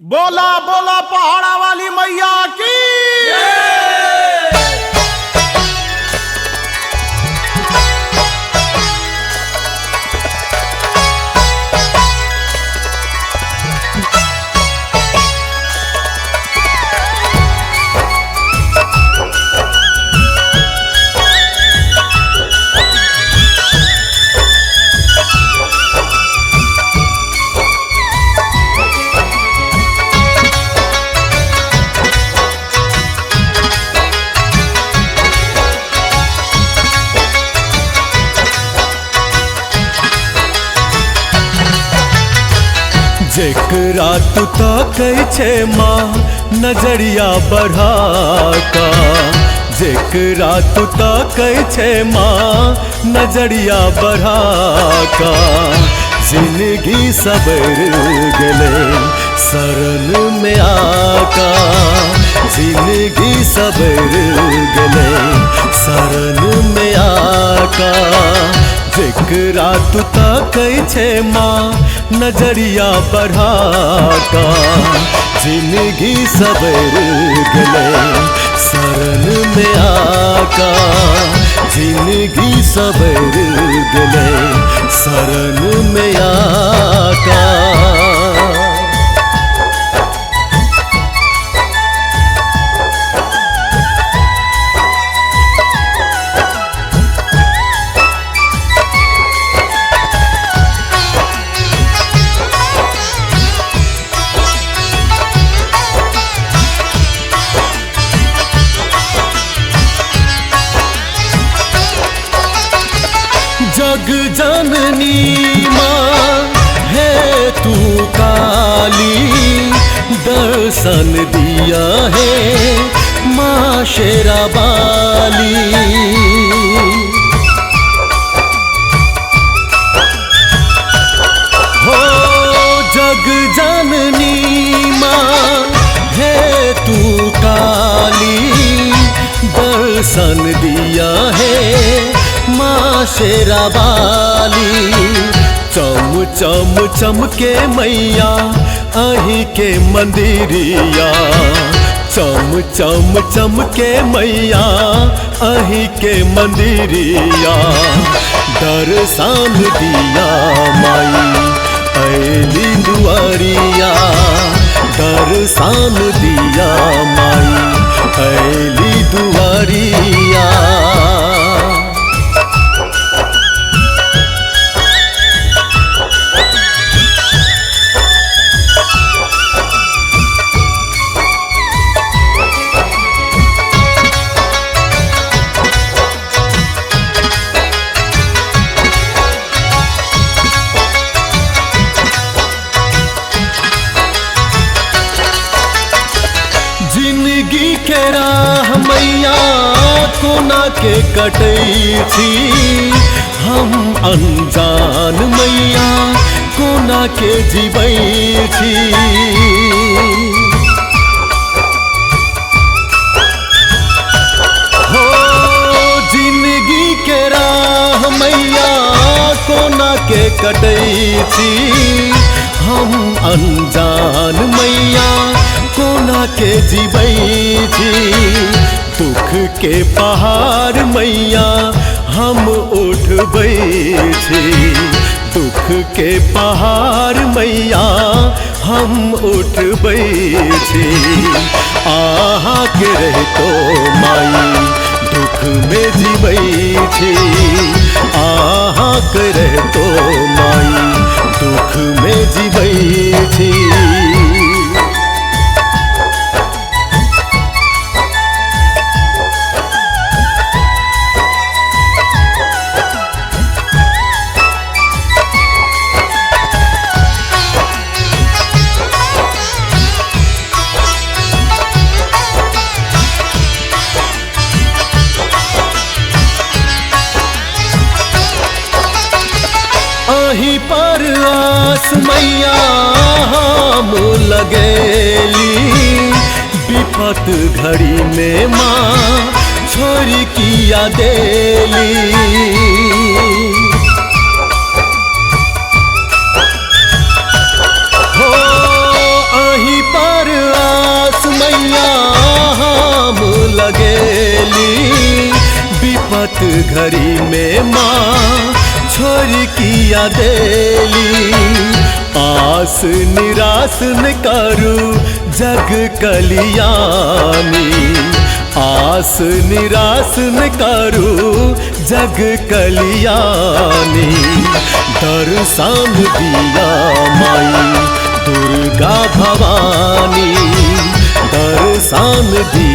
बोला बोला पहाड़ा वाली मैया की। जेकरा तू ताकै छे माँ नजरिया बढ़ा का, जेकरा तू ताकै छे माँ नजरिया बढ़ा का, जिंदगी सबर गले शरण में आका, जिंदगी सबर गले शरण में आका। जेकरा तू ताकै छे माँ नजरिया बढ़ा का, जिंदगी सबर गले शरण में आका, जिंदगी सबर गले शरण में आका। जग जननी माँ है तू काली, दर्शन दिया है माँ शेरा बाली। हो जग जननी माँ है तू काली, दर्शन दिया है माँ शेरा बाली। चम चम चमके मैया अही के मंदिरिया, चम चम चमके मैया अही के मंदिरिया। दर्शन दिया माई ऐली दुआरिया, दर्शन दिया माई ऐली दुआरिया। जिंदगी के राह मैया कोना के कटै छी, हम अनजान मैया कोना के जीवै छी। हो जिंदगी के राह मैया कोना के कटै छी, हम अनजान मैया कोना के जीवै छी। दुख के पहाड़ मैया हम उठबै छी, दुख के पहाड़ मैया हम उठबै छी। आहा के रहतो माई दुख में जीवै छी, आहा के रहतो माई दुख में जीवै छी। अही पर आस मैया हम लगेली, विपत घड़ी में माँ छोरी किया देली। हो अही पर घड़ी में माँ छोरी किया देली। आस निराश न करू जग कलियानी, आस निराश न करू जग कलियानी। दर्शन दिया माई दुर्गा भवानी, दर्शन दिया